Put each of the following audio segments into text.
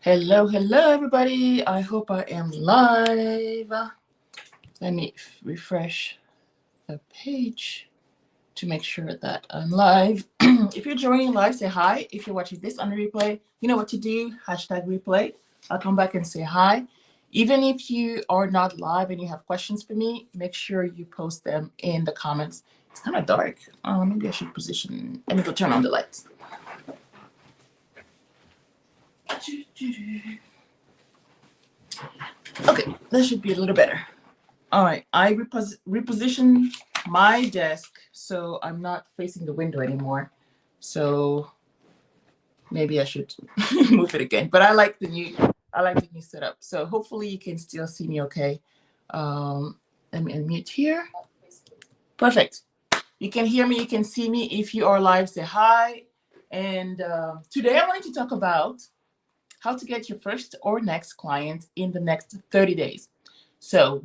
Hello, everybody. I hope I am live. Let me refresh the page to make sure that I'm live. If you're joining live, say hi. If you're watching this on replay, you know what to do. Hashtag replay. I'll come back and say hi. Even if you are not live and you have questions for me, make sure you post them in the comments. It's kind of dark. Maybe I should position. Let me go turn on the lights. Okay, that should be a little better. All right, I reposition my desk so I'm not facing the window anymore. So maybe I should move it again. But I like the new setup. So hopefully you can still see me okay. Let me unmute here. Perfect. You can hear me, you can see me. If you are live, say hi. And today I wanted to talk about how to get your first or next client in the next 30 days. So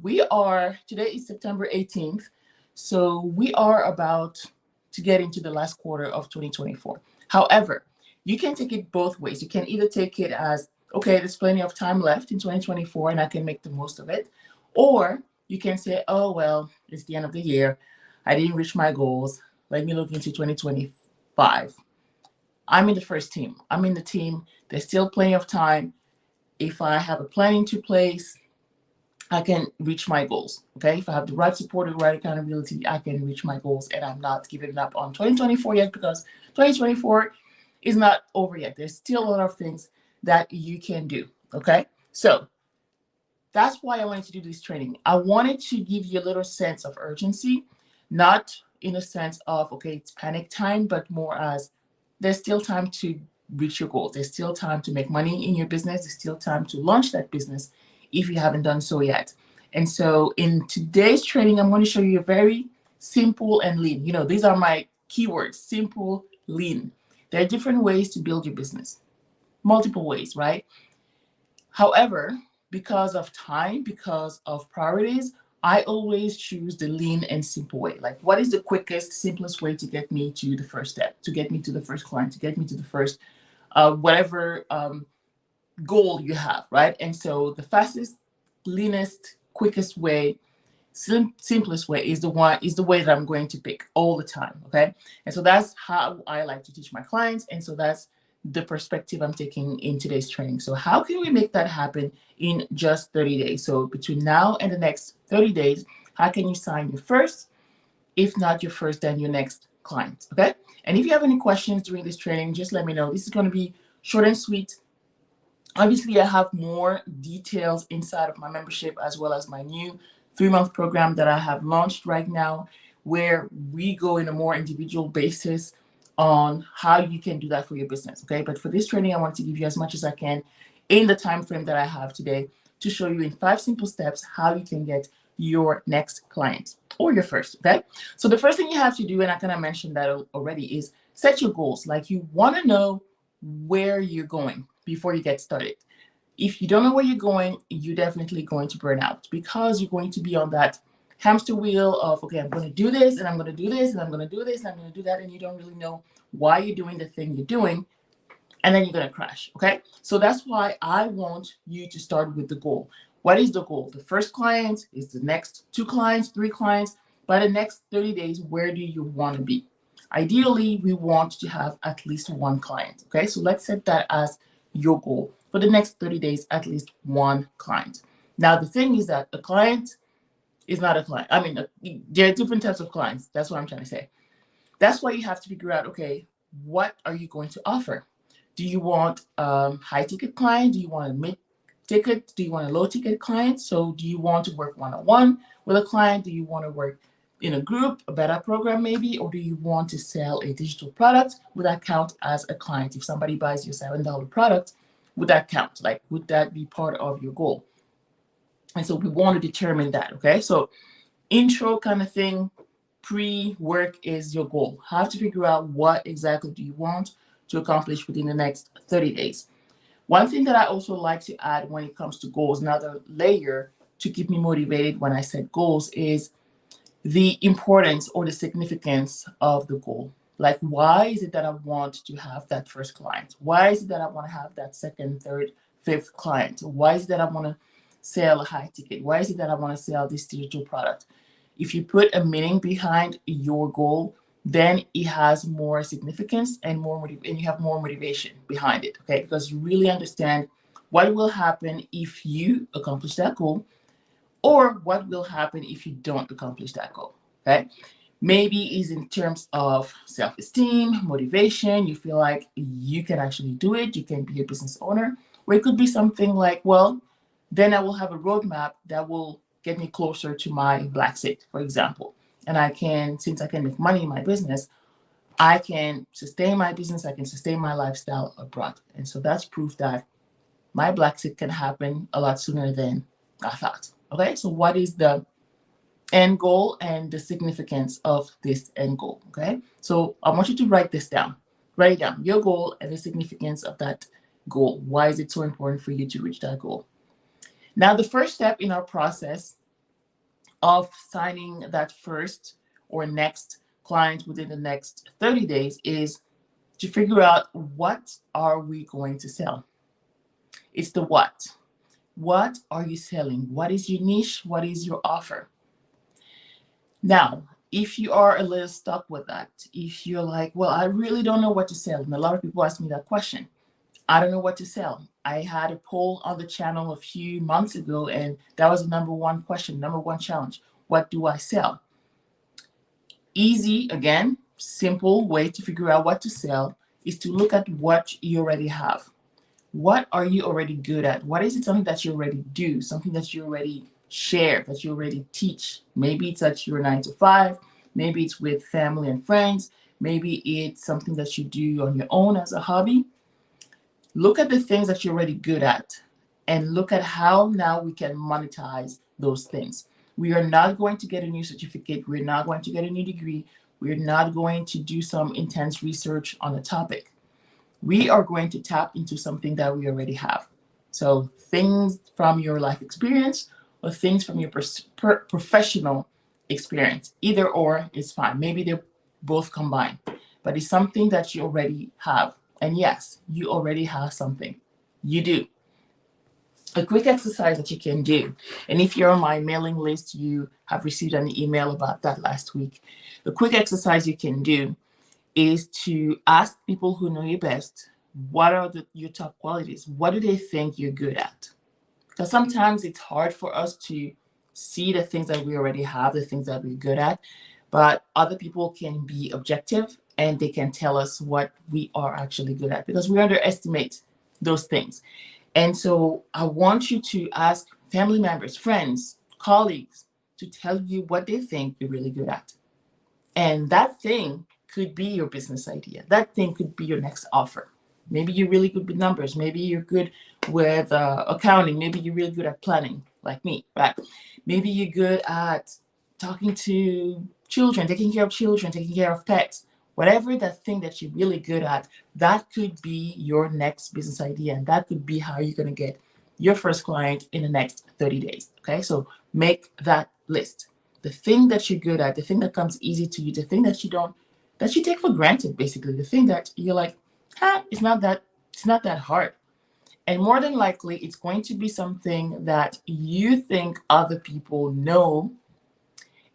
today is September 18th. So we are about to get into the last quarter of 2024. However, you can take it both ways. You can either take it as, okay, there's plenty of time left in 2024 and I can make the most of it. Or you can say, oh, well, it's the end of the year. I didn't reach my goals. Let me look into 2025. I'm in the first team. I'm in the team. There's still plenty of time. If I have a plan into place, I can reach my goals. Okay. If I have the right support, the right accountability, I can reach my goals. And I'm not giving up on 2024 yet because 2024 is not over yet. There's still a lot of things that you can do. Okay. So that's why I wanted to do this training. I wanted to give you a little sense of urgency, not in a sense of, okay, it's panic time, but more as there's still time to reach your goals. There's still time to make money in your business. There's still time to launch that business if you haven't done so yet. And so in today's training, I'm going to show you a very simple and lean. These are my keywords: simple, lean. There are different ways to build your business, multiple ways, right? However, because of time, because of priorities, I always choose the lean and simple way. Like, what is the quickest, simplest way to get me to the first step, to get me to the first client, to get me to the first whatever goal you have, right? And so the fastest, leanest, quickest way, simplest way is the way that I'm going to pick all the time. Okay. And so that's how I like to teach my clients. And so that's the perspective I'm taking in today's training. So how can we make that happen in just 30 days? So between now and the next 30 days, how can you sign your first, if not your first, then your next client? Okay. And if you have any questions during this training, just let me know. This is going to be short and sweet. Obviously, I have more details inside of my membership, as well as my new 3-month program that I have launched right now, where we go in a more individual basis on how you can do that for your business. Okay. But for this training, I want to give you as much as I can in the time frame that I have today to show you in 5 simple steps how you can get your next client or your first. Okay. So the first thing you have to do, and I kind of mentioned that already, is set your goals. Like, you want to know where you're going before you get started. If you don't know where you're going, you're definitely going to burn out, because you're going to be on that hamster wheel of, okay, I'm going to do this and I'm going to do this and I'm going to do this and I'm going to do that. And you don't really know why you're doing the thing you're doing. And then you're going to crash. Okay. So that's why I want you to start with the goal. What is the goal? The first client is the next 2 clients, 3 clients. By the next 30 days, where do you want to be? Ideally, we want to have at least 1 client. Okay. So let's set that as your goal. For the next 30 days, at least 1 client. Now, the thing is that a client is not a client. I mean, there are different types of clients. That's what I'm trying to say. That's why you have to figure out, okay, what are you going to offer? Do you want high ticket client? Do you want a mid ticket? Do you want a low ticket client? So do you want to work one-on-one with a client? Do you want to work in a group, a beta program maybe? Or do you want to sell a digital product? Would that count as a client? If somebody buys your $7 product, would that count? Like, would that be part of your goal? And so we want to determine that. Okay. So intro kind of thing, pre-work is your goal. Have to figure out what exactly do you want to accomplish within the next 30 days. One thing that I also like to add when it comes to goals, another layer to keep me motivated when I set goals, is the importance or the significance of the goal. Like, why is it that I want to have that first client? Why is it that I want to have that second, third, fifth client? Why is it that I want to sell a high ticket? Why is it that I want to sell this digital product? If you put a meaning behind your goal, then it has more significance and and you have more motivation behind it. Okay, because you really understand what will happen if you accomplish that goal, or what will happen if you don't accomplish that goal. Okay, maybe is in terms of self-esteem, motivation. You feel like you can actually do it. You can be a business owner. Or it could be something like, well, then I will have a roadmap that will get me closer to my black seat, for example. And I can, since I can make money in my business, I can sustain my business. I can sustain my lifestyle abroad. And so that's proof that my black seat can happen a lot sooner than I thought. Okay, so what is the end goal and the significance of this end goal? Okay, so I want you to write this down. Write it down, your goal and the significance of that goal. Why is it so important for you to reach that goal? Now, the first step in our process of signing that first or next client within the next 30 days is to figure out, what are we going to sell? It's the what. What are you selling? What is your niche? What is your offer? Now, if you are a little stuck with that, if you're like, well, I really don't know what to sell, and a lot of people ask me that question, I don't know what to sell. I had a poll on the channel a few months ago, and that was the number one question, number one challenge. What do I sell? Easy, again, simple way to figure out what to sell is to look at what you already have. What are you already good at? What is it, something that you already do, something that you already share, that you already teach? Maybe it's at your 9 to 5, maybe it's with family and friends, maybe it's something that you do on your own as a hobby. Look at the things that you're already good at and look at how now we can monetize those things. We are not going to get a new certificate. We're not going to get a new degree. We're not going to do some intense research on a topic. We are going to tap into something that we already have. So things from your life experience or things from your professional experience. Either or is fine. Maybe they're both combined, but it's something that you already have. And yes, you already have something. You do. A quick exercise that you can do, and if you're on my mailing list, you have received an email about that last week. The quick exercise you can do is to ask people who know you best, what are your top qualities? What do they think you're good at? Because sometimes it's hard for us to see the things that we already have, the things that we're good at, but other people can be objective and they can tell us what we are actually good at, because we underestimate those things. And so I want you to ask family members, friends, colleagues to tell you what they think you're really good at. And that thing could be your business idea. That thing could be your next offer. Maybe you're really good with numbers. Maybe you're good with accounting. Maybe you're really good at planning, like me, right? Maybe you're good at talking to children, taking care of pets. Whatever that thing that you're really good at, that could be your next business idea. And that could be how you're going to get your first client in the next 30 days. Okay, so make that list. The thing that you're good at, the thing that comes easy to you, the thing that you take for granted, basically, the thing that you're like, it's not that hard. And more than likely, it's going to be something that you think other people know.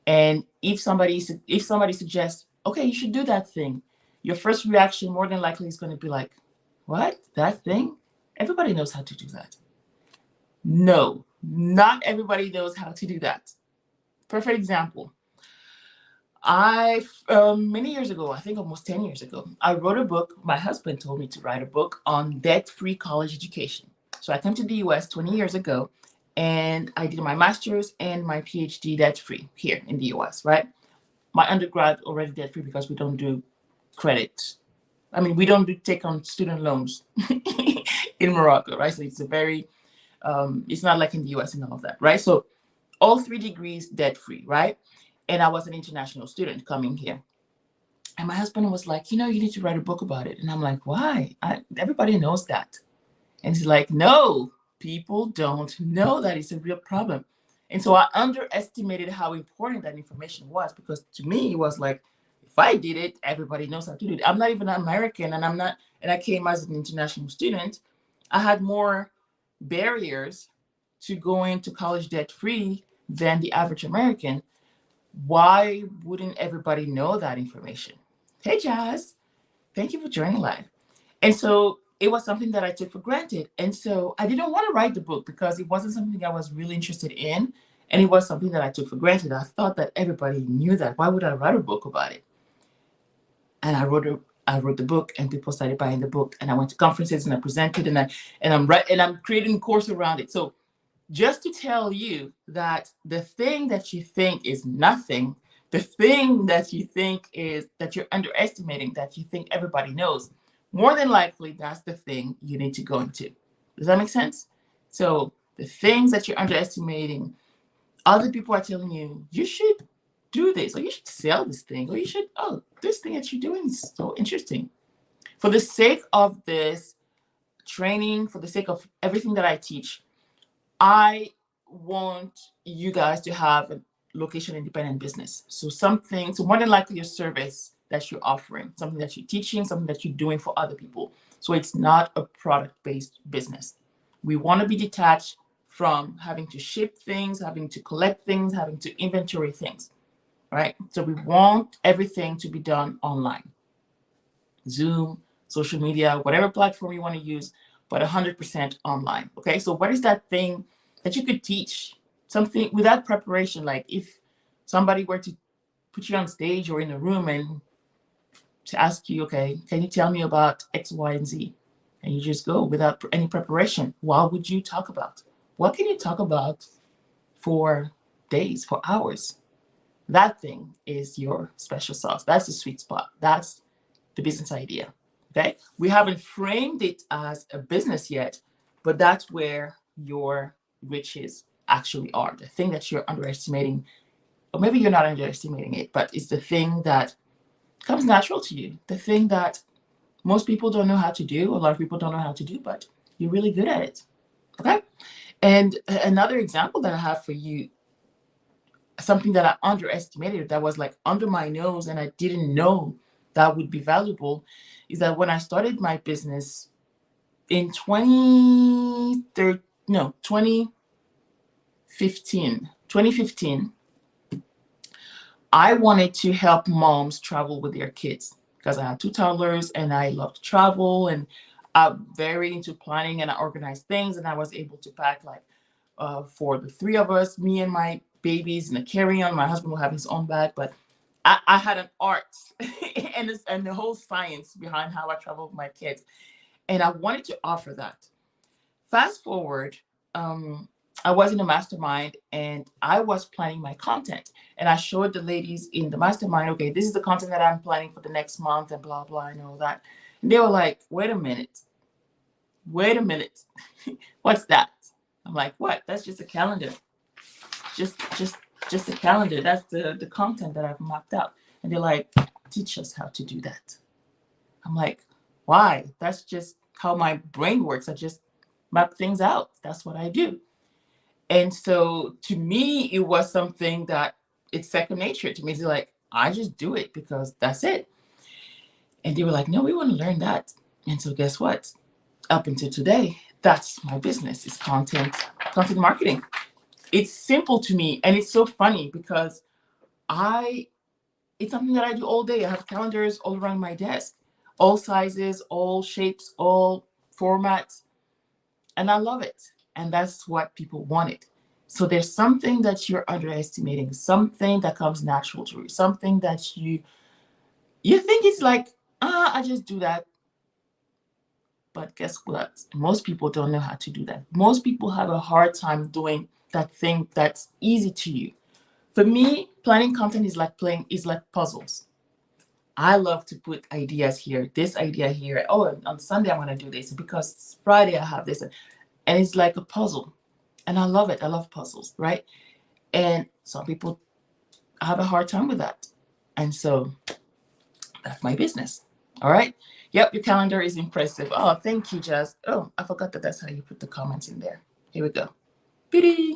And if somebody suggests, okay, you should do that thing, your first reaction more than likely is going to be like, what? That thing? Everybody knows how to do that. No, not everybody knows how to do that. Perfect example. Many years ago, I think almost 10 years ago, I wrote a book. My husband told me to write a book on debt-free college education. So I came to the US 20 years ago and I did my master's and my PhD debt-free here in the US, right? My undergrad already debt-free because we don't do credit. I mean, we don't take on student loans in Morocco, right? So it's it's not like in the US and all of that, right? So all 3 degrees debt-free, right? And I was an international student coming here. And my husband was like, you need to write a book about it. And I'm like, why? Everybody knows that. And he's like, no, people don't know that it's a real problem. And so I underestimated how important that information was, because to me, it was like, if I did it, everybody knows how to do it. I'm not even American, and I came as an international student. I had more barriers to going to college debt free than the average American, why wouldn't everybody know that information? Hey, Jazz, thank you for joining live. And so it was something that I took for granted. And so I didn't want to write the book because it wasn't something I was really interested in. And it was something that I took for granted. I thought that everybody knew that. Why would I write a book about it? And I wrote the book, and people started buying the book. And I went to conferences and I presented, and I'm creating a course around it. So just to tell you that the thing that you think is nothing, the thing that you think is that you're underestimating, that you think everybody knows, more than likely that's the thing you need to go into. Does that make sense? So the things that you're underestimating, other people are telling you, you should do this, or you should sell this thing, or you should, oh, this thing that you're doing is so interesting. For the sake of this training, for the sake of everything that I teach, I want you guys to have a location independent business. So more than likely a service that you're offering, something that you're teaching, something that you're doing for other people. So it's not a product based business. We want to be detached from having to ship things, having to collect things, having to inventory things, right? So we want everything to be done online. Zoom, social media, whatever platform you want to use, but 100% online. Okay, so what is that thing that you could teach? Something without preparation, like if somebody were to put you on stage or in a room and to ask you, okay, can you tell me about X, Y, and Z? And you just go without any preparation. What would you talk about? What can you talk about for days, for hours? That thing is your special sauce. That's the sweet spot. That's the business idea. Okay. We haven't framed it as a business yet, but that's where your riches actually are. The thing that you're underestimating, or maybe you're not underestimating it, but it's the thing that comes natural to you. The thing that most people don't know how to do. A lot of people don't know how to do, but you're really good at it. Okay. And another example that I have for you, something that I underestimated that was like under my nose and I didn't know that would be valuable, is that when I started my business in 2015, I wanted to help moms travel with their kids because I had two toddlers and I love to travel, and I'm very into planning, and I organize things, and I was able to pack like for the three of us, me and my babies, in a carry-on. My husband will have his own bag, but I had an art and the whole science behind how I travel with my kids. And I wanted to offer that. Fast forward, I was in a mastermind and I was planning my content. And I showed the ladies in the mastermind, okay, this is the content that I'm planning for the next month and blah, blah, and all that. And they were like, wait a minute. What's that? I'm like, what? That's just a calendar. Just just a calendar. That's the content that I've mapped out. And they're like, teach us how to do that. I'm like, why? That's just how my brain works. I just map things out. That's what I do. And so to me, it was something that it's second nature to me. It's like, I just do it because that's it. And they were like, no, we want to learn that. And so guess what? Up until today, that's my business. It's content marketing. It's simple to me. And it's so funny because it's something that I do all day. I have calendars all around my desk, all sizes, all shapes, all formats, and I love it. And that's what people wanted. So there's something that you're underestimating, something that comes natural to you, something that you think it's like, I just do that. But guess what? Most people don't know how to do that. Most people have a hard time doing that thing that's easy to you. For me, planning content is like puzzles. I love to put ideas here, this idea here. Oh, on Sunday I'm gonna do this because Friday I have this, and it's like a puzzle, and I love it. I love puzzles, right? And some people have a hard time with that, and so that's my business. All right. Yep, your calendar is impressive. Oh, thank you, Jazz. Oh, I forgot that that's how you put the comments in there. Here we go. Biddy.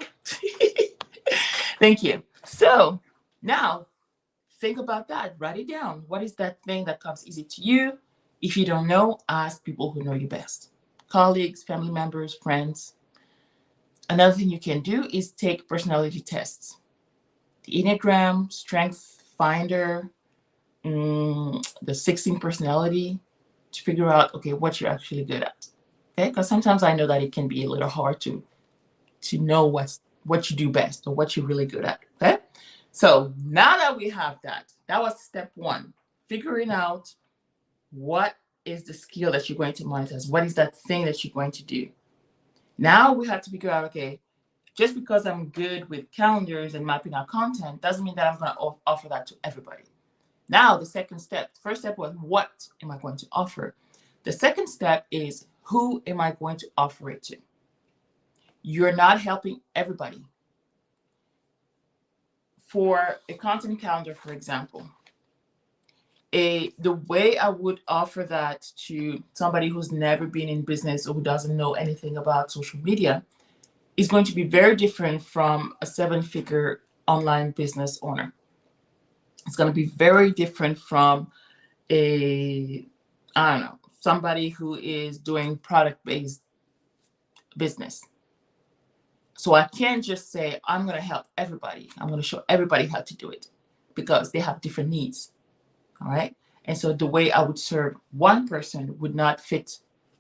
Thank you. So now think about that. Write it down. What is that thing that comes easy to you? If you don't know, ask people who know you best. Colleagues, family members, friends. Another thing you can do is take personality tests. The Enneagram, Strength Finder, the 16 personality, to figure out, okay, what you're actually good at. Okay, because sometimes I know that it can be a little hard to know what you do best or what you're really good at. Okay, so now that we have that, that was step one, figuring out what is the skill that you're going to monetize. What is that thing that you're going to do? Now we have to figure out, okay, just because I'm good with calendars and mapping out content doesn't mean that I'm going to offer that to everybody. Now, the second step, the first step was, what am I going to offer? The second step is, who am I going to offer it to? You're not helping everybody. For a content calendar, for example, the way I would offer that to somebody who's never been in business or who doesn't know anything about social media is going to be very different from a 7-figure online business owner. It's going to be very different from somebody who is doing product-based business. So I can't just say, I'm going to help everybody. I'm going to show everybody how to do it, because they have different needs. All right. And so the way I would serve one person would not fit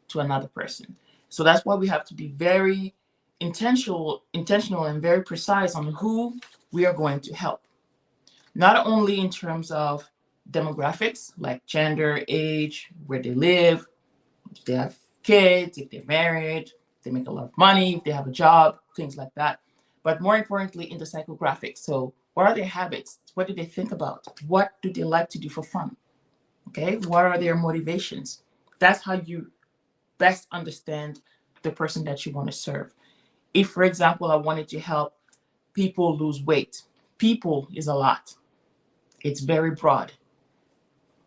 to another person. So that's why we have to be very intentional and very precise on who we are going to help. Not only in terms of demographics, like gender, age, where they live, if they have kids, if they're married, if they make a lot of money, if they have a job, things like that. But more importantly, in the psychographics. So what are their habits? What do they think about? What do they like to do for fun? Okay, what are their motivations? That's how you best understand the person that you want to serve. If, for example, I wanted to help people lose weight, people is a lot. It's very broad.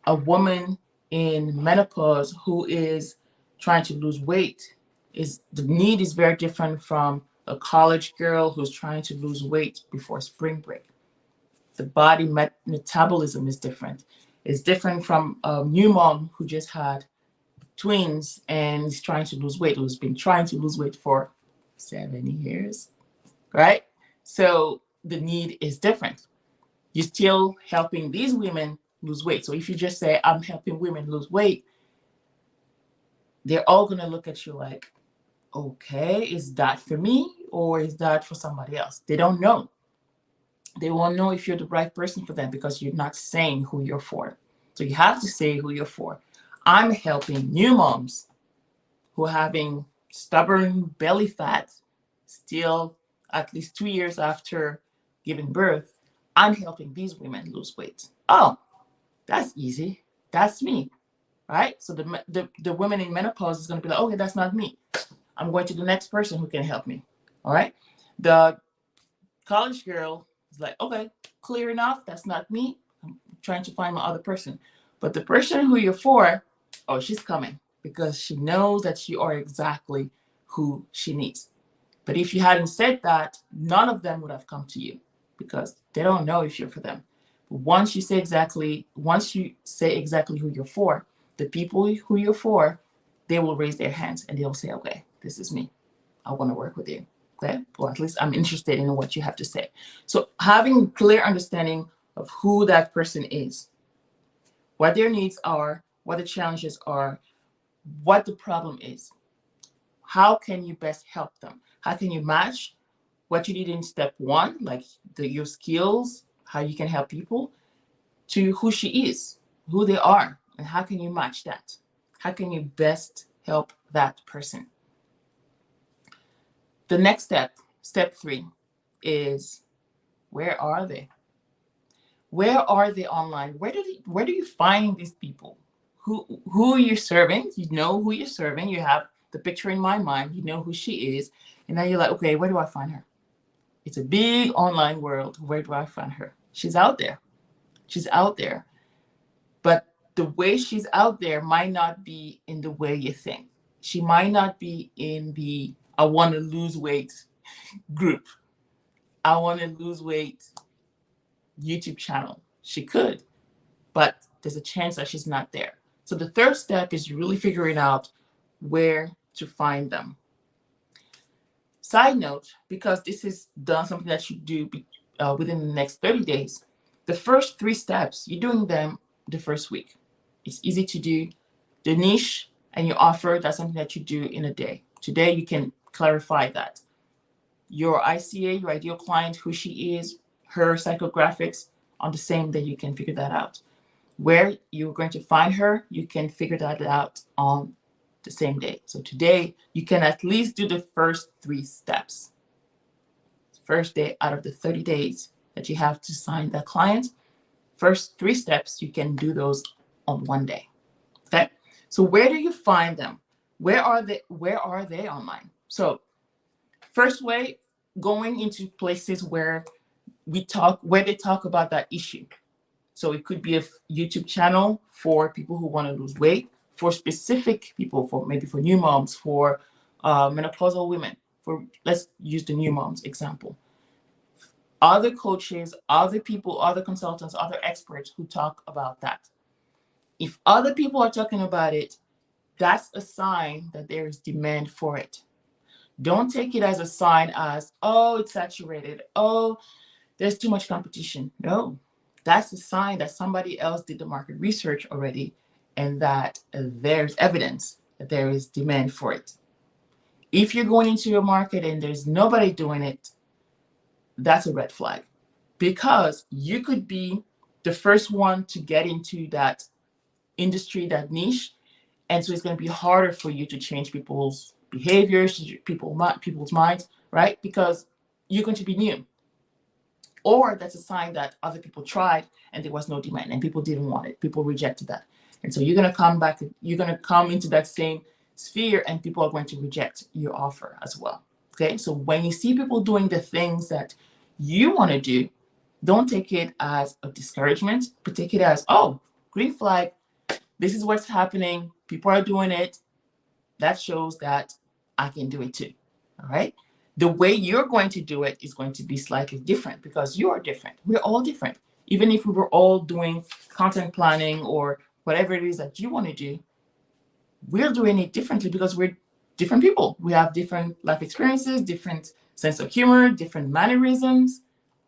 A woman in menopause who is trying to lose weight, the need is very different from a college girl who's trying to lose weight before spring break. The body metabolism is different. It's different from a new mom who just had twins and is trying to lose weight, who's been trying to lose weight for 7 years, right? So the need is different. You're still helping these women lose weight. So if you just say, I'm helping women lose weight, they're all going to look at you like, okay, is that for me or is that for somebody else? They don't know. They won't know if you're the right person for them because you're not saying who you're for. So you have to say who you're for. I'm helping new moms who are having stubborn belly fat still at least 2 years after giving birth. I'm helping these women lose weight. Oh, that's easy. That's me, right? So the women in menopause is going to be like, okay, that's not me. I'm going to the next person who can help me. All right. The college girl is like, okay, clear enough. That's not me. I'm trying to find my other person. But the person who you're for, oh, she's coming because she knows that you are exactly who she needs. But if you hadn't said that, none of them would have come to you because they don't know if you're for them. But once you say exactly who you're for, the people who you're for, they will raise their hands and they'll say, okay, this is me. I want to work with you. Okay? Or at least I'm interested in what you have to say. So having clear understanding of who that person is, what their needs are, what the challenges are, what the problem is. How can you best help them? How can you match what you need in step one, like your skills, how you can help people, to who she is, who they are, and how can you match that? How can you best help that person? The next step, step 3, is, where are they? Where are they online? Where do you find these people? Who are you serving? You know who you're serving. You have the picture in my mind. You know who she is. And now you're like, okay, where do I find her? It's a big online world. Where do I find her? She's out there. She's out there. But the way she's out there might not be in the way you think. She might not be in the I want to lose weight group. I want to lose weight YouTube channel. She could, but there's a chance that she's not there. So the third step is really figuring out where to find them. Side note, because this is done something that you do within the next 30 days, the first 3 steps, you're doing them the first week. It's easy to do. The niche and your offer, that's something that you do in a day. Today, you can clarify that. Your ICA, your ideal client, who she is, her psychographics, on the same day, you can figure that out. Where you're going to find her, you can figure that out on the same day. So today, you can at least do the first 3 steps. First day out of the 30 days that you have to sign that client, first 3 steps, you can do those on one day. Okay. So where do you find them? Where are they? Where are they online? So first way, going into places where they talk about that issue. So it could be a YouTube channel for people who want to lose weight, for specific people, for maybe for new moms, for menopausal women. For let's use the new moms example. Other coaches, other people, other consultants, other experts who talk about that. If other people are talking about it, that's a sign that there is demand for it. Don't take it as a sign as, oh, it's saturated. Oh, there's too much competition. No, that's a sign that somebody else did the market research already and that there's evidence that there is demand for it. If you're going into a market and there's nobody doing it, that's a red flag, because you could be the first one to get into that industry, that niche. And so it's going to be harder for you to change people's behaviors, people's minds, right? Because you're going to be new. Or that's a sign that other people tried and there was no demand and people didn't want it. People rejected that. And so you're going to come back, you're going to come into that same sphere and people are going to reject your offer as well. Okay. So when you see people doing the things that you want to do, don't take it as a discouragement, but take it as, oh, green flag. This is what's happening. People are doing it. That shows that I can do it too. All right. The way you're going to do it is going to be slightly different because you are different. We're all different. Even if we were all doing content planning or whatever it is that you want to do, we're doing it differently because we're different people. We have different life experiences, different sense of humor, different mannerisms.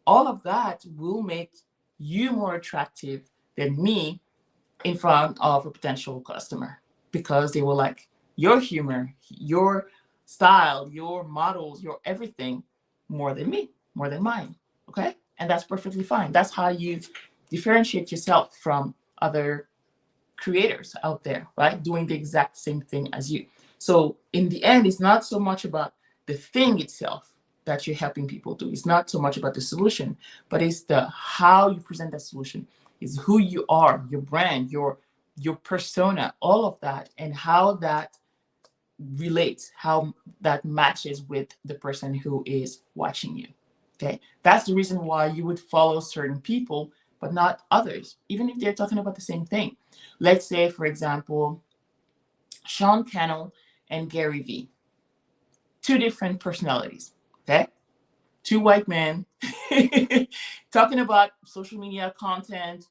All of that will make you more attractive than me in front of a potential customer because they will like your humor, your style, your models, your everything more than me, more than mine. Okay. And that's perfectly fine. That's how you differentiate yourself from other creators out there, right? Doing the exact same thing as you. So in the end, it's not so much about the thing itself that you're helping people do. It's not so much about the solution, but it's the how you present that solution. It's who you are, your brand, your persona, all of that, and how that relates, how that matches with the person who is watching you. Okay. That's the reason why you would follow certain people, but not others, even if they're talking about the same thing. Let's say, for example, Sean Cannell and Gary Vee, 2 different personalities. Okay. 2 white men talking about social media content,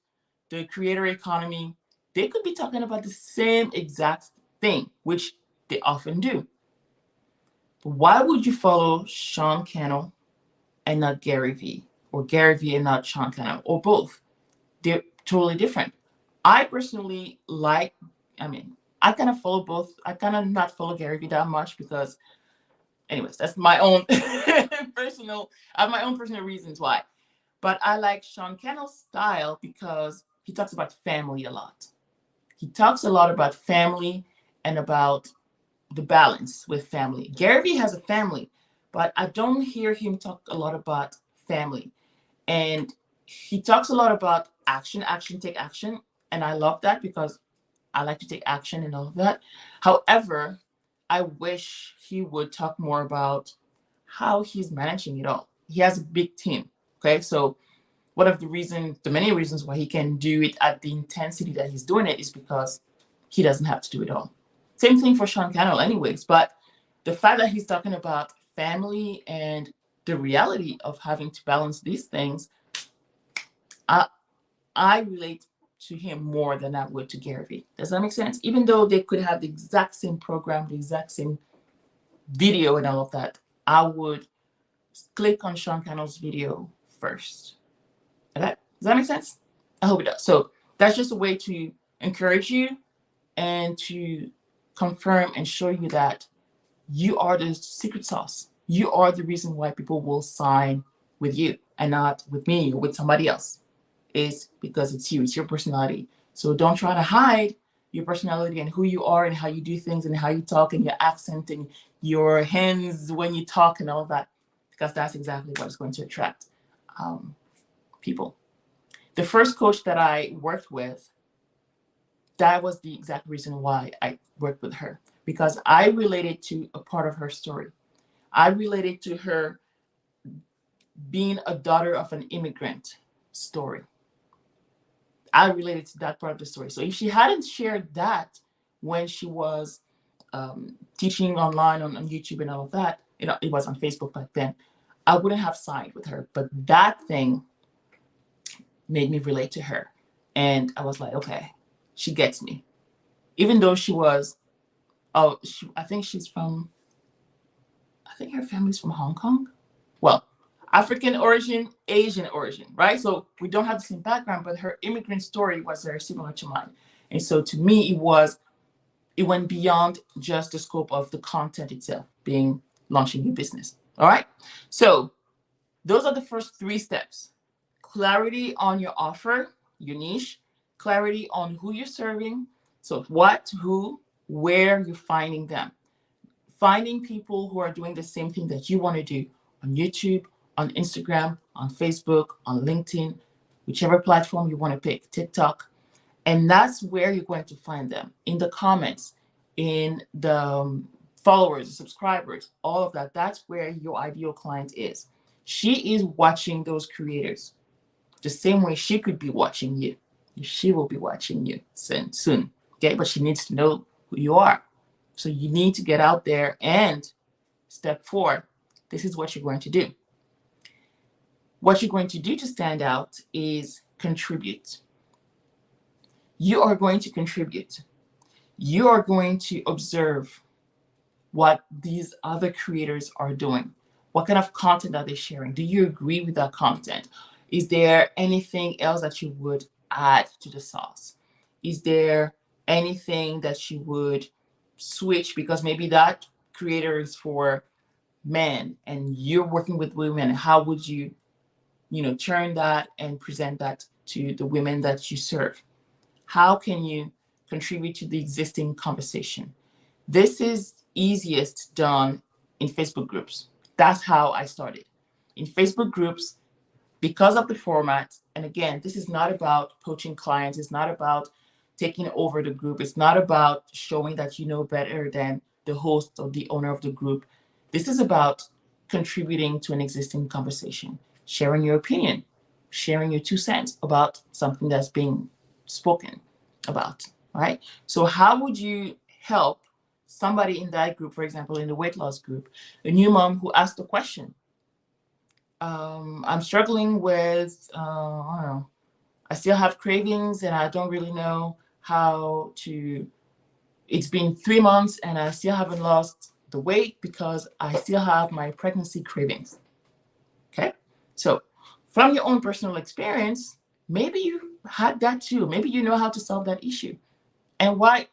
the creator economy. They could be talking about the same exact thing, which they often do. But why would you follow Sean Cannell and not Gary Vee, or Gary Vee and not Sean Cannell, or both? They're totally different. I personally like, I kind of follow both. I kind of not follow Gary Vee that much because, anyways, that's my own personal, I have my own personal reasons why. But I like Sean Cannell's style because he talks about family a lot. He talks a lot about family and about the balance with family. Gary Vee has a family, but I don't hear him talk a lot about family. And he talks a lot about action, action, take action. And I love that because I like to take action and all of that. However, I wish he would talk more about how he's managing it all. He has a big team. Okay. So one of the many reasons why he can do it at the intensity that he's doing it is because he doesn't have to do it all. Same thing for Sean Cannell, anyways. But the fact that he's talking about family and the reality of having to balance these things, I relate to him more than I would to Gary Vee. Does that make sense? Even though they could have the exact same program, the exact same video and all of that, I would click on Sean Cannell's video first. Okay? Does that make sense? I hope it does. So that's just a way to encourage you and to confirm and show you that you are the secret sauce. You are the reason why people will sign with you and not with me or with somebody else. It's because it's you, it's your personality. So don't try to hide your personality and who you are and how you do things and how you talk and your accent and your hands when you talk and all that, because that's exactly what is going to attract people. The first coach that I worked with, that was the exact reason why I worked with her, because I related to a part of her story. I related to her being a daughter of an immigrant story. I related to that part of the story. So if she hadn't shared that when she was teaching online on YouTube and all of that, it was on Facebook back then, I wouldn't have signed with her. But that thing made me relate to her. And I was like, okay, she gets me. Even though she was, I think her family's from Hong Kong. Well, African origin, Asian origin, right? So we don't have the same background, but her immigrant story was very similar to mine. And so to me, it went beyond just the scope of the content itself, being launching your business. All right. So those are the first 3 steps. Clarity on your offer, your niche, clarity on who you're serving. So what, who, where you're finding them. Finding people who are doing the same thing that you want to do on YouTube, on Instagram, on Facebook, on LinkedIn, whichever platform you want to pick, TikTok. And that's where you're going to find them, in the comments, in the followers, the subscribers, all of that. That's where your ideal client is. She is watching those creators the same way she could be watching you. She will be watching you soon. Okay, but she needs to know who you are. So you need to get out there, and step 4, this is what you're going to do. What you're going to do to stand out is contribute. You are going to contribute. You are going to observe what these other creators are doing. What kind of content are they sharing? Do you agree with that content? Is there anything else that you would add to the sauce? Is there anything that you would switch, because maybe that creator is for men and you're working with women? How would you turn that and present that to the women that you serve? How can you contribute to the existing conversation? This is easiest done in Facebook groups. That's how I started. In Facebook groups, because of the format, and again, this is not about poaching clients. It's not about taking over the group. It's not about showing that you know better than the host or the owner of the group. This is about contributing to an existing conversation, sharing your opinion, sharing your 2 cents about something that's being spoken about, right? So how would you help somebody in that group, for example, in the weight loss group, a new mom who asked a question? I'm struggling with, I don't know, I still have cravings and I don't really know how to, it's been 3 months and I still haven't lost the weight because I still have my pregnancy cravings. Okay. So from your own personal experience, maybe you had that too. Maybe you know how to solve that issue. And why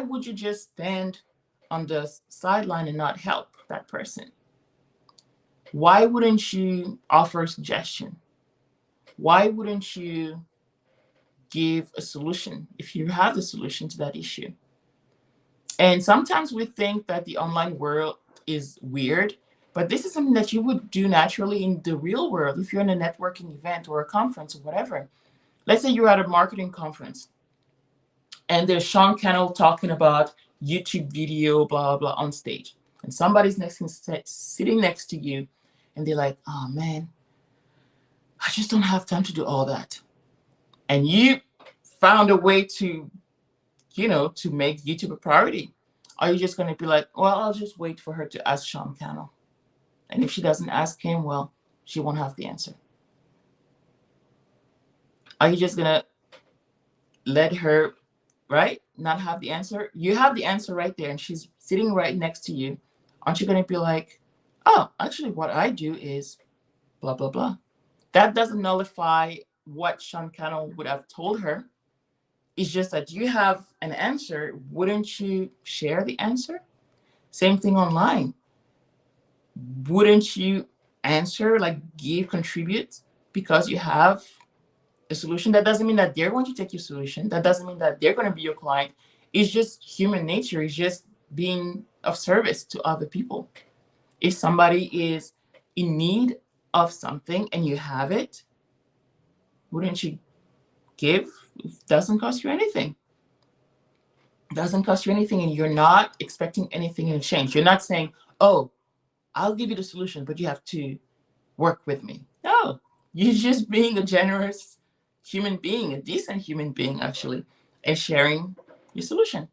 would you just stand on the sideline and not help that person? Why wouldn't you offer a suggestion? Why wouldn't you give a solution if you have the solution to that issue? And sometimes we think that the online world is weird, but this is something that you would do naturally in the real world if you're in a networking event or a conference or whatever. Let's say you're at a marketing conference and there's Sean Cannell talking about YouTube video, blah, blah, on stage. And somebody's sitting next to you and they're like, oh man, I just don't have time to do all that. And you found a way to, to make YouTube a priority. Are you just going to be like, well, I'll just wait for her to ask Sean Cannell? And if she doesn't ask him, well, she won't have the answer. Are you just going to let her, right, not have the answer? You have the answer right there and she's sitting right next to you. Aren't you going to be like, oh, actually, what I do is blah, blah, blah. That doesn't nullify what Sean Cannell would have told her. It's just that you have an answer. Wouldn't you share the answer? Same thing online. Wouldn't you answer, like give, contribute because you have a solution? That doesn't mean that they're going to take your solution. That doesn't mean that they're going to be your client. It's just human nature. It's just being of service to other people. If somebody is in need of something and you have it, wouldn't you give? It doesn't cost you anything. It doesn't cost you anything, and you're not expecting anything in exchange. You're not saying, oh, I'll give you the solution, but you have to work with me. No, you're just being a generous human being, a decent human being, actually, and sharing your solution.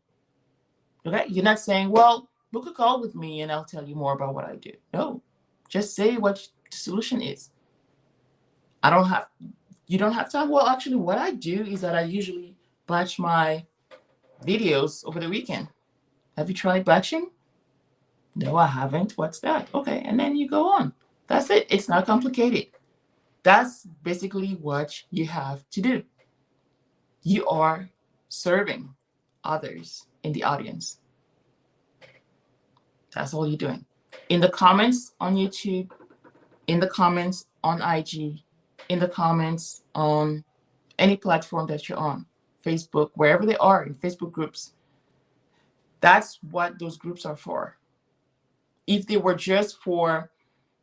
Okay? You're not saying, well, book a call with me and I'll tell you more about what I do. No, just say what the solution is. You don't have time. Well, actually, what I do is that I usually batch my videos over the weekend. Have you tried batching? No, I haven't. What's that? Okay. And then you go on. That's it. It's not complicated. That's basically what you have to do. You are serving others in the audience. That's all you're doing. In the comments on YouTube, in the comments on IG, in the comments on any platform that you're on, Facebook, wherever they are, in Facebook groups. That's what those groups are for. If they were just for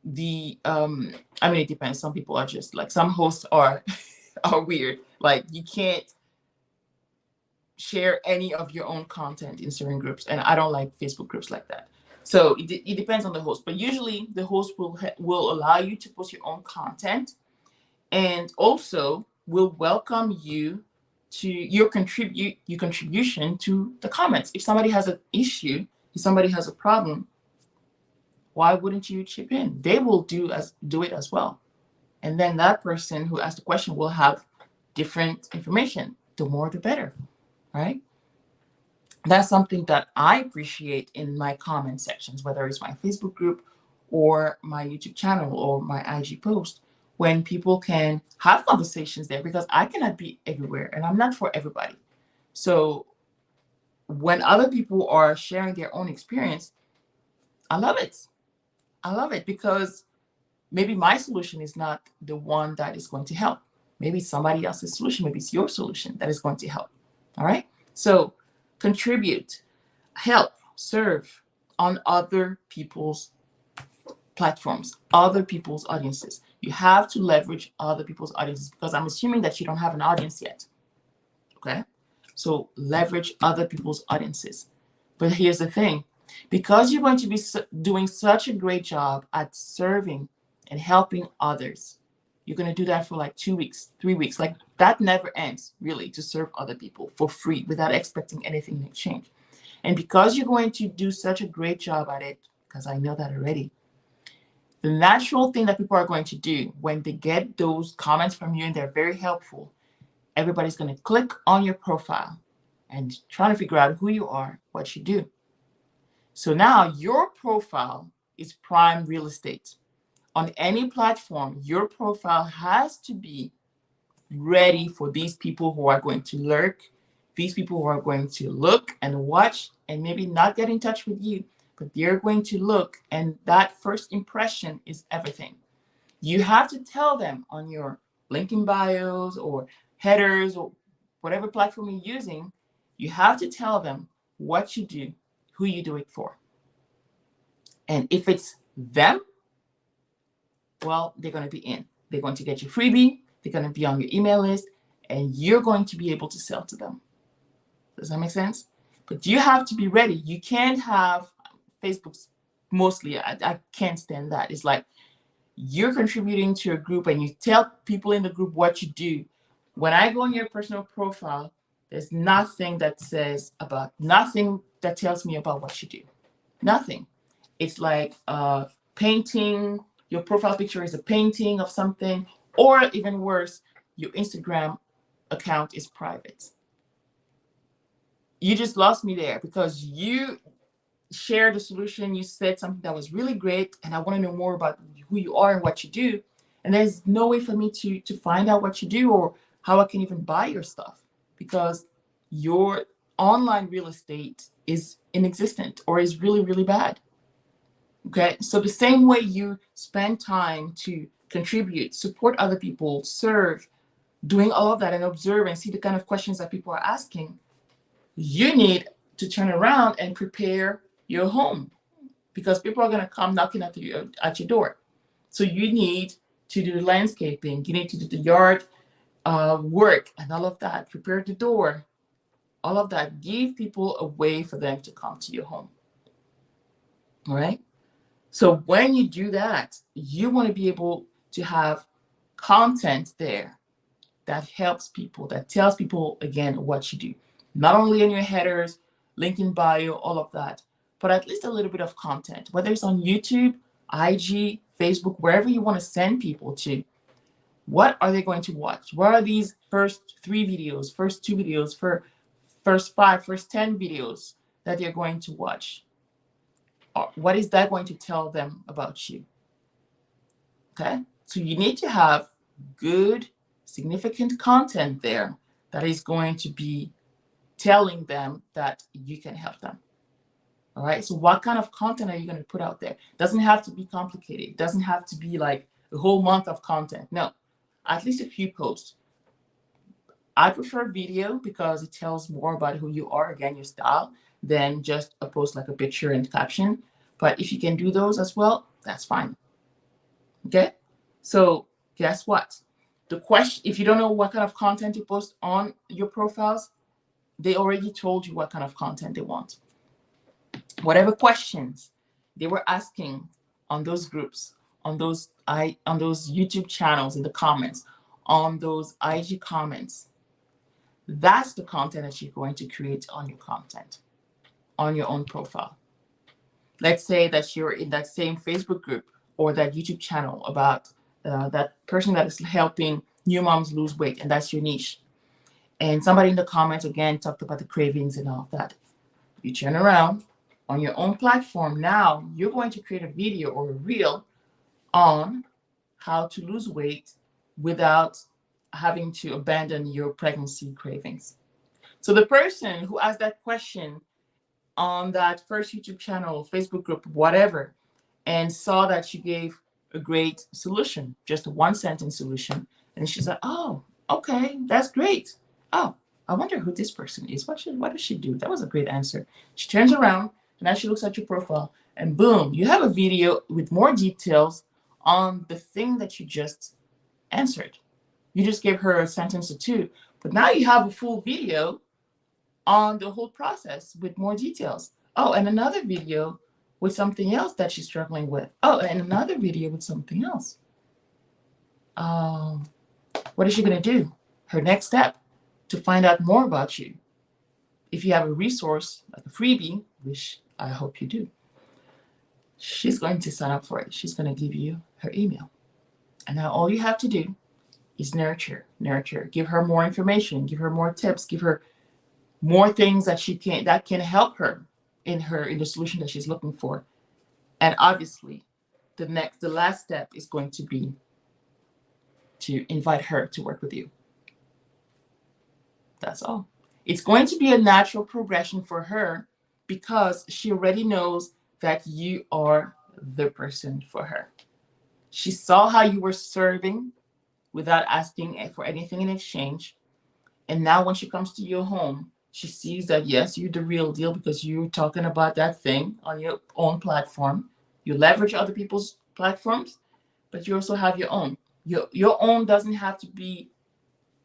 the I mean, it depends. Some people are just like, some hosts are are weird. Like, you can't share any of your own content in certain groups, and I don't like Facebook groups like that. So it depends on the host, but usually the host will allow you to post your own content, and also will welcome you to your contribution to the comments. If somebody has an issue, if somebody has a problem, why wouldn't you chip in? They will do it as well. And then that person who asked the question will have different information. The more, the better, right? That's something that I appreciate in my comment sections, whether it's my Facebook group or my YouTube channel or my IG post, when people can have conversations there, because I cannot be everywhere and I'm not for everybody. So when other people are sharing their own experience, I love it. I love it, because maybe my solution is not the one that is going to help. Maybe it's somebody else's solution. Maybe it's your solution that is going to help. All right. So contribute, help, serve on other people's platforms, other people's audiences. You have to leverage other people's audiences, because I'm assuming that you don't have an audience yet. Okay. So leverage other people's audiences. But here's the thing, because you're going to be doing such a great job at serving and helping others, you're going to do that for like 2 weeks, 3 weeks. Like, that never ends, really, to serve other people for free without expecting anything in exchange. And because you're going to do such a great job at it, because I know that already, the natural thing that people are going to do when they get those comments from you and they're very helpful, everybody's going to click on your profile and try to figure out who you are, what you do. So now your profile is prime real estate. On any platform, your profile has to be ready for these people who are going to lurk, these people who are going to look and watch and maybe not get in touch with you, but they're going to look, and that first impression is everything. You have to tell them on your LinkedIn bios or headers or whatever platform you're using, you have to tell them what you do, who you do it for. And if it's them, well, they're going to be in. They're going to get your freebie. They're going to be on your email list, and you're going to be able to sell to them. Does that make sense? But you have to be ready. You can't have Facebook's mostly. I can't stand that. It's like you're contributing to a group and you tell people in the group what you do. When I go on your personal profile, there's nothing that tells me about what you do. Nothing. It's like painting. Your profile picture is a painting of something, or even worse, your Instagram account is private. You just lost me there, because share the solution. You said something that was really great, and I want to know more about who you are and what you do. And there's no way for me to find out what you do or how I can even buy your stuff because your online real estate is inexistent or is really, really bad. Okay. So the same way you spend time to contribute, support other people, serve, doing all of that and observe and see the kind of questions that people are asking, you need to turn around and prepare your home because people are going to come knocking at your door. So you need to do landscaping, you need to do the yard work and all of that, prepare the door, all of that. Give people a way for them to come to your home. All right. So when you do that, you want to be able to have content there that helps people, that tells people again what you do. Not only in your headers, link in bio, all of that, but at least a little bit of content, whether it's on YouTube, IG, Facebook, wherever you want to send people to. What are they going to watch? What are these first 3 videos, first 2 videos, first 5, first 10 videos that they're going to watch? What is that going to tell them about you? Okay, so you need to have good, significant content there that is going to be telling them that you can help them. All right, so what kind of content are you going to put out there? Doesn't have to be complicated. It doesn't have to be like a whole month of content. No, at least a few posts. I prefer video because it tells more about who you are, again, your style, than just a post like a picture and caption. But if you can do those as well, that's fine. Okay, so guess what? The question, if you don't know what kind of content you post on your profiles, they already told you what kind of content they want. Whatever questions they were asking on those groups, on those YouTube channels in the comments, on those IG comments, that's the content that you're going to create on your content, on your own profile. Let's say that you're in that same Facebook group or that YouTube channel about that person that is helping new moms lose weight, and that's your niche. And somebody in the comments again talked about the cravings and all of that. You turn around on your own platform. Now you're going to create a video or a reel on how to lose weight without having to abandon your pregnancy cravings. So the person who asked that question on that first YouTube channel, Facebook group, whatever, and saw that you gave a great solution, just a 1-sentence solution, and she's like, oh, okay, that's great. Oh, I wonder who this person is. What does she do? That was a great answer. She turns around and now she looks at your profile, and boom, you have a video with more details on the thing that you just answered. You just gave her a sentence or two, but now you have a full video on the whole process with more details. Oh, and another video with something else that she's struggling with. Oh, and another video with something else. What is she going to do? Her next step to find out more about you. If you have a resource, like a freebie, which I hope you do, she's going to sign up for it. She's going to give you her email. And now all you have to do is nurture. Give her more information, give her more tips, give her more things that can help her in the solution that she's looking for. And obviously, the last step is going to be to invite her to work with you. That's all. It's going to be a natural progression for her because she already knows that you are the person for her. She saw how you were serving without asking for anything in exchange. And now when she comes to your home, she sees that, yes, you're the real deal because you're talking about that thing on your own platform. You leverage other people's platforms, but you also have your own. Your own doesn't have to be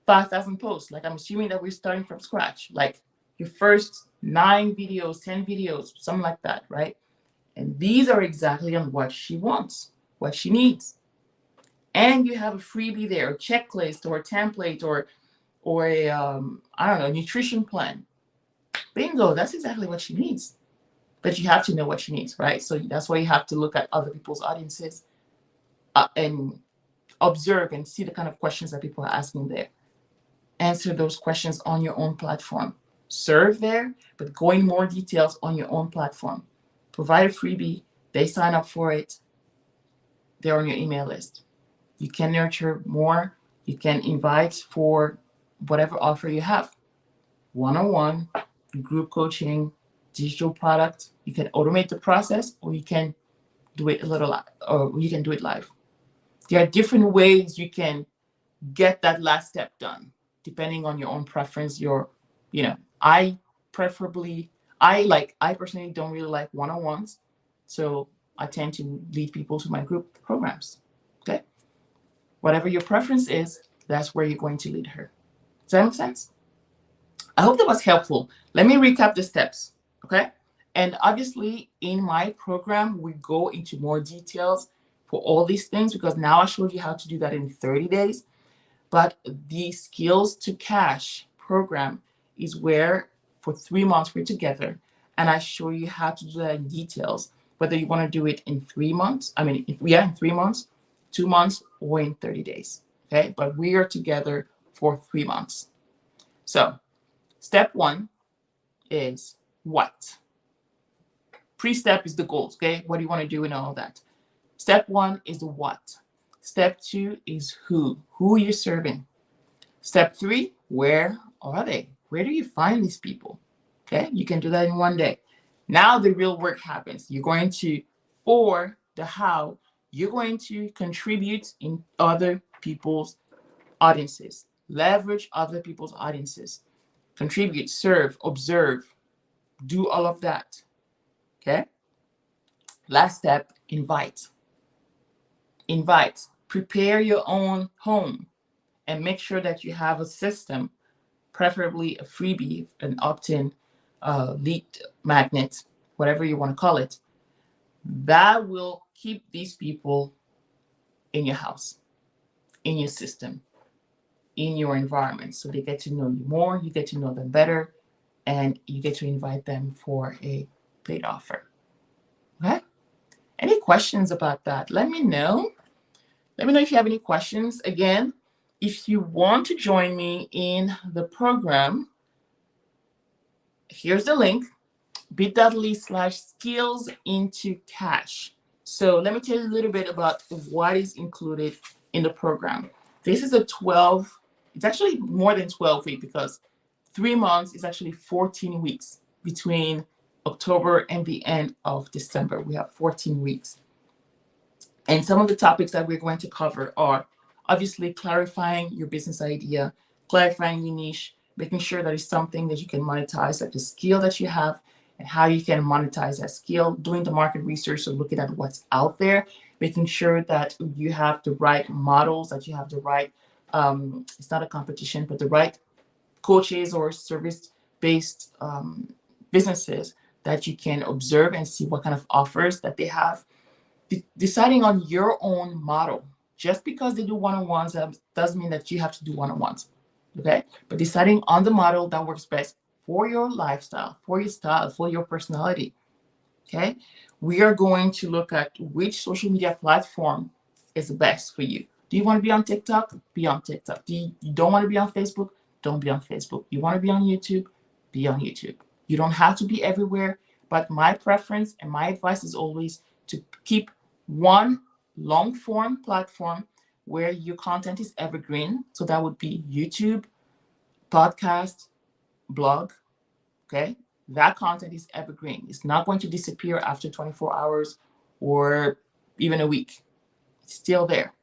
5,000 posts. Like, I'm assuming that we're starting from scratch. Like your first 9 videos, 10 videos, something like that, right? And these are exactly on what she wants, what she needs. And you have a freebie there, a checklist or a template or a I don't know, nutrition plan. Bingo, that's exactly what she needs. But you have to know what she needs, right? So that's why you have to look at other people's audiences and observe and see the kind of questions that people are asking there. Answer those questions on your own platform. Serve there, but go in more details on your own platform. provide a freebie, they sign up for it, they're on your email list. You can nurture more. You can invite for whatever offer you have. One-on-one, group coaching, digital product. You can automate the process, or you can do it a little, or you can do it live. There are different ways you can get that last step done, depending on your own preference. I preferably, I personally don't really like one-on-ones, so I tend to lead people to my group programs. Okay, whatever your preference is, that's where you're going to lead her. Does that make sense? I hope that was helpful. Let me recap the steps. Okay, and obviously in my program we go into more details for all these things, because now I showed you how to do that in 30 days. But the Skills to Cash program is where for 3 months we're together, and I show you how to do that in details, whether you want to do it in 3 months. In 3 months, 2 months, or in 30 days. Okay, but we are together for 3 months. So step one is what? Pre-step is the goals. Okay, what do you want to do and all that. Step one is the what. Step two is who you're serving. Step three, where are they? Where do you find these people? Okay, you can do that in one day. Now the real work happens. For the how, you're going to contribute in other people's audiences. Leverage other people's audiences. Contribute, serve, observe, do all of that. Okay? Last step, invite. Invite. Prepare your own home and make sure that you have a system, preferably a freebie, an opt-in, lead magnet, whatever you want to call it, that will keep these people in your house, in your system, in your environment. So they get to know you more, you get to know them better, and you get to invite them for a paid offer. Okay? Any questions about that? Let me know. Let me know if you have any questions. Again, if you want to join me in the program, here's the link, bit.ly/skills into cash. So let me tell you a little bit about what is included in the program. This is it's actually more than 12 weeks, because 3 months is actually 14 weeks between October and the end of December. We have 14 weeks. And some of the topics that we're going to cover are obviously clarifying your business idea, clarifying your niche, making sure that it's something that you can monetize, like the skill that you have, and how you can monetize that skill, doing the market research, so looking at what's out there, making sure that you have the right models, that you have the right, it's not a competition, but the right coaches or service-based businesses that you can observe and see what kind of offers that they have. Deciding on your own model. Just because they do one-on-ones doesn't mean that you have to do one-on-ones. Okay? But deciding on the model that works best for your lifestyle, for your style, for your personality. Okay? We are going to look at which social media platform is the best for you. Do you want to be on TikTok? Be on TikTok. You don't want to be on Facebook? Don't be on Facebook. You want to be on YouTube? Be on YouTube. You don't have to be everywhere, but my preference and my advice is always to keep one long form platform where your content is evergreen. So that would be YouTube, podcast, blog. Okay, that content is evergreen. It's not going to disappear after 24 hours or even a week. It's still there.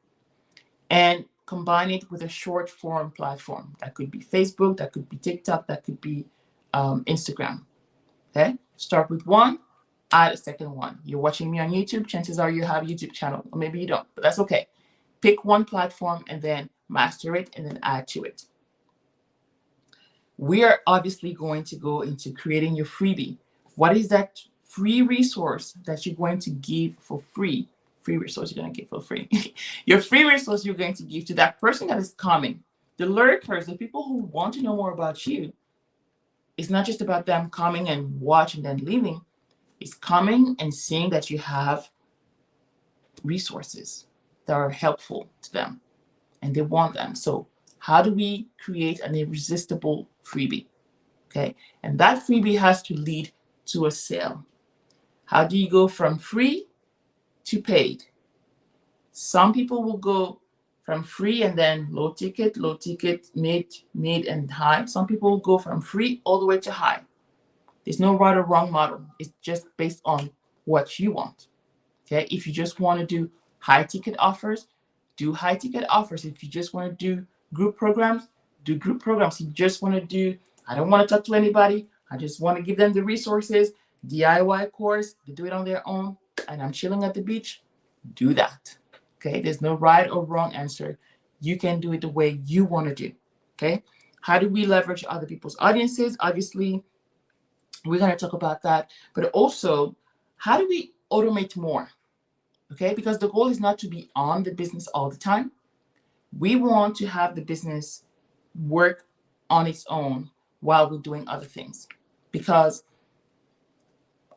And combine it with a short form platform. That could be Facebook, that could be TikTok, that could be Instagram. Okay, start with one, add a second one. You're watching me on YouTube, chances are you have a YouTube channel, or maybe you don't, but that's okay. Pick one platform and then master it and then add to it. We are obviously going to go into creating your freebie. What is that free resource that you're going to give for free? Free resource you're going to give for free. Your free resource you're going to give to that person that is coming. The lurkers, the people who want to know more about you. It's not just about them coming and watching and then leaving. It's coming and seeing that you have resources that are helpful to them and they want them. So how do we create an irresistible freebie? Okay, and that freebie has to lead to a sale. How do you go from free to paid? Some people will go from free and then low ticket, mid, and high. Some people will go from free all the way to high. There's no right or wrong model. It's just based on what you want. Okay. If you just want to do high ticket offers, do high ticket offers. If you just want to do group programs, do group programs. If you just want to do, I don't want to talk to anybody, I just want to give them the resources, DIY course, they do it on their own, and I'm chilling at the beach, do that. Okay. There's no right or wrong answer. You can do it the way you want to do. Okay. How do we leverage other people's audiences? Obviously, we're going to talk about that, but also, how do we automate more? Okay, because the goal is not to be on the business all the time. We want to have the business work on its own while we're doing other things. Because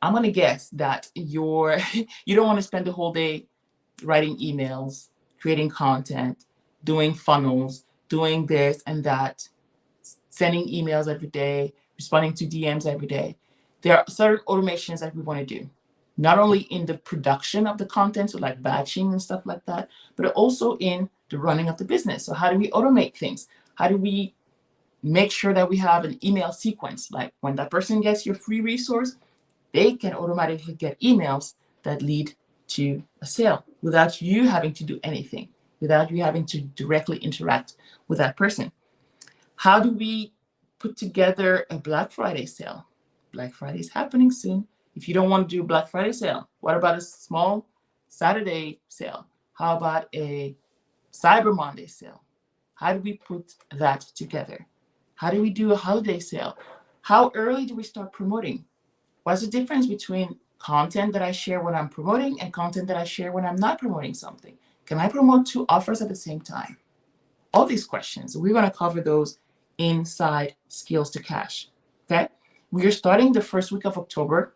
I'm going to guess that you don't want to spend the whole day writing emails, creating content, doing funnels, doing this and that, sending emails every day, responding to DMs every day. There are certain automations that we want to do, not only in the production of the content, so like batching and stuff like that, but also in the running of the business. So how do we automate things? How do we make sure that we have an email sequence? Like when that person gets your free resource, they can automatically get emails that lead to a sale without you having to do anything, without you having to directly interact with that person. How do we put together a Black Friday sale? Black Friday is happening soon. If you don't want to do a Black Friday sale, what about a small Saturday sale? How about a Cyber Monday sale? How do we put that together? How do we do a holiday sale? How early do we start promoting? What's the difference between content that I share when I'm promoting and content that I share when I'm not promoting something? Can I promote two offers at the same time? All these questions, we're going to cover those inside Skills to Cash. Okay. We are starting the first week of October,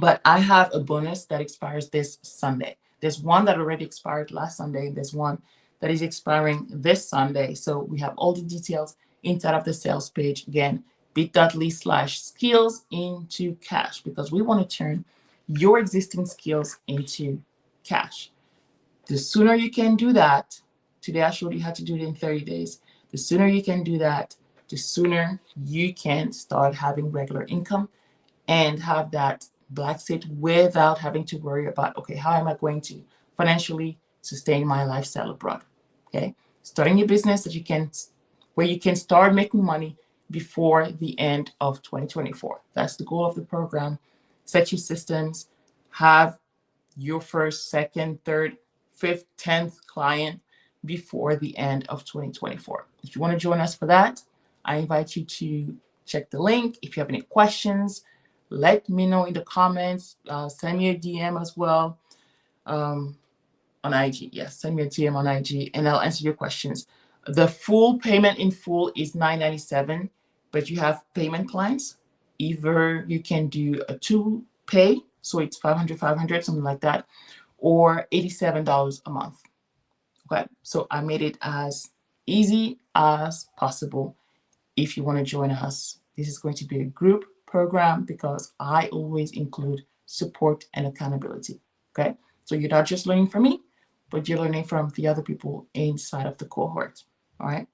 but I have a bonus that expires this Sunday. There's one that already expired last Sunday. There's one that is expiring this Sunday. So we have all the details inside of the sales page. Again, bit.ly/skills into cash, because we want to turn your existing skills into cash. The sooner you can do that, today I showed you how to do it in 30 days. The sooner you can do that, the sooner you can start having regular income and have that black seat without having to worry about, okay, how am I going to financially sustain my lifestyle abroad? Okay. Starting your business where you can start making money before the end of 2024. That's the goal of the program. Set your systems, have your first, second, third, fifth, 10th client before the end of 2024. If you want to join us for that, I invite you to check the link. If you have any questions, let me know in the comments. Send me a DM as well on IG. Yes, send me a DM on IG and I'll answer your questions. The full payment in full is $997, but you have payment plans. Either you can do a 2-pay, so it's 500, something like that, or $87 a month. Okay, so I made it as easy as possible. If you want to join us, this is going to be a group program because I always include support and accountability. Okay, so you're not just learning from me, but you're learning from the other people inside of the cohort. All right.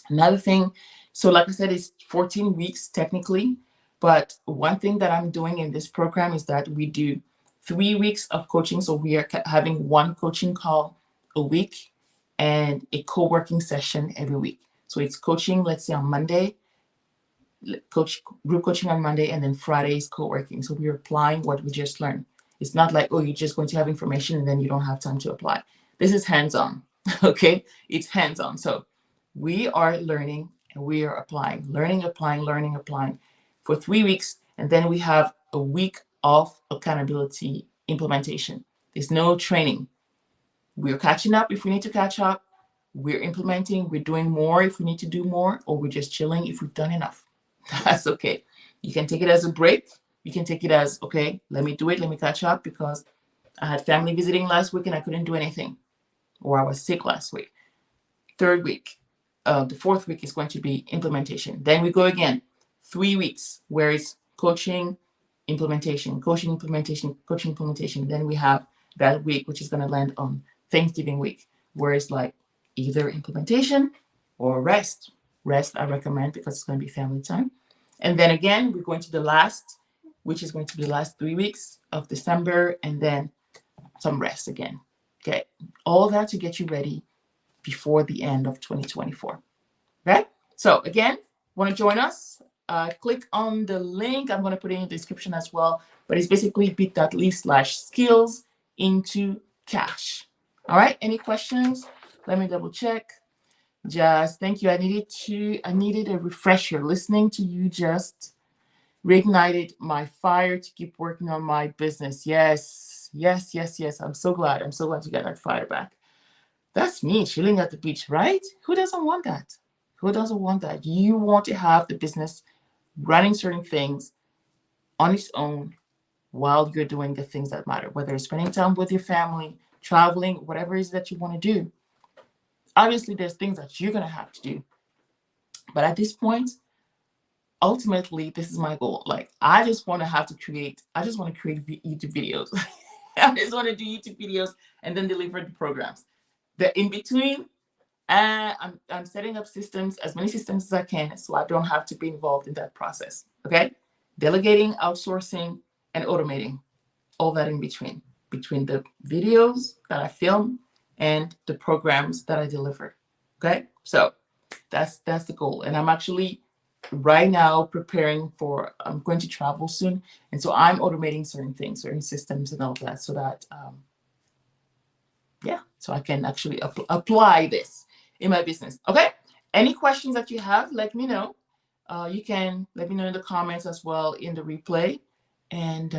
Another thing, so like I said, it's 14 weeks technically, but one thing that I'm doing in this program is that we do 3 weeks of coaching. So we are having one coaching call a week and a co-working session every week. So it's coaching, let's say on Monday, group coaching on Monday, and then Friday is co-working. So we're applying what we just learned. It's not like, oh, you're just going to have information and then you don't have time to apply. This is hands-on, okay? It's hands-on. So we are learning and we are applying, learning, applying for 3 weeks. And then we have a week of accountability implementation. There's no training. We're catching up if we need to catch up. We're implementing, we're doing more if we need to do more, or we're just chilling if we've done enough. That's okay. You can take it as a break. You can take it as, okay, let me do it, let me catch up because I had family visiting last week and I couldn't do anything, or I was sick last week. Third week, the fourth week is going to be implementation. Then we go again, 3 weeks, where it's coaching, implementation, coaching implementation. Then we have that week, which is going to land on Thanksgiving week, where it's like either implementation or rest. Rest, I recommend, because it's going to be family time. And then again, we're going to the last, which is going to be the last 3 weeks of December, and then some rest again. Okay. All that to get you ready before the end of 2024. Okay. So again, want to join us? Click on the link. I'm going to put it in the description as well. But it's basically bit.ly/skills into cash. All right. Any questions? Let me double check. Just thank you. I needed a refresher. Listening to you just reignited my fire to keep working on my business. Yes. I'm so glad. I'm so glad you got that fire back. That's me chilling at the beach, right? Who doesn't want that? Who doesn't want that? You want to have the business running certain things on its own while you're doing the things that matter, whether it's spending time with your family, traveling, whatever it is that you want to do. Obviously, there's things that you're going to have to do. But at this point, ultimately, this is my goal. Like, I just want to create YouTube videos. I just want to do YouTube videos and then deliver the programs. The in between, I'm setting up systems, as many systems as I can, so I don't have to be involved in that process. Okay? Delegating, outsourcing, and automating. All that in between the videos that I film and the programs that I deliver. Okay? So that's the goal. And I'm actually right now preparing for, I'm going to travel soon. And so I'm automating certain things, certain systems and all that, so that, so I can actually apply this in my business. Okay? Any questions that you have, let me know. You can let me know in the comments as well in the replay. And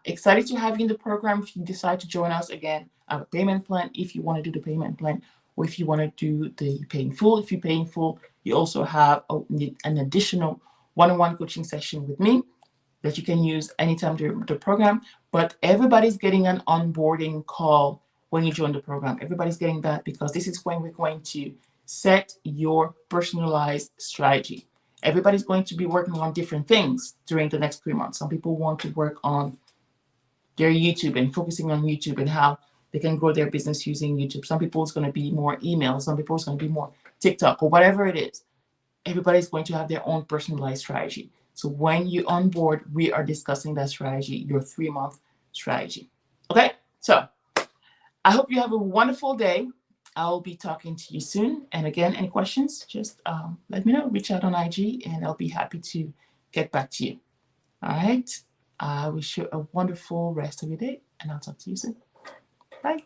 excited to have you in the program. If you decide to join us again, I have a payment plan if you want to do the payment plan, or if you want to do the pay in full. If you pay in full, you also have an additional one-on-one coaching session with me that you can use anytime during the program. But everybody's getting an onboarding call when you join the program. Everybody's getting that, because this is when we're going to set your personalized strategy. Everybody's going to be working on different things during the next 3 months. Some people want to work on their YouTube and focusing on YouTube and how they can grow their business using YouTube. Some people it's going to be more email. Some people it's going to be more TikTok, or whatever it is. Everybody's going to have their own personalized strategy. So when you onboard, we are discussing that strategy, your 3-month strategy. Okay? So I hope you have a wonderful day. I'll be talking to you soon. And again, any questions, just let me know. Reach out on IG and I'll be happy to get back to you. All right? I wish you a wonderful rest of your day, and I'll talk to you soon. Bye.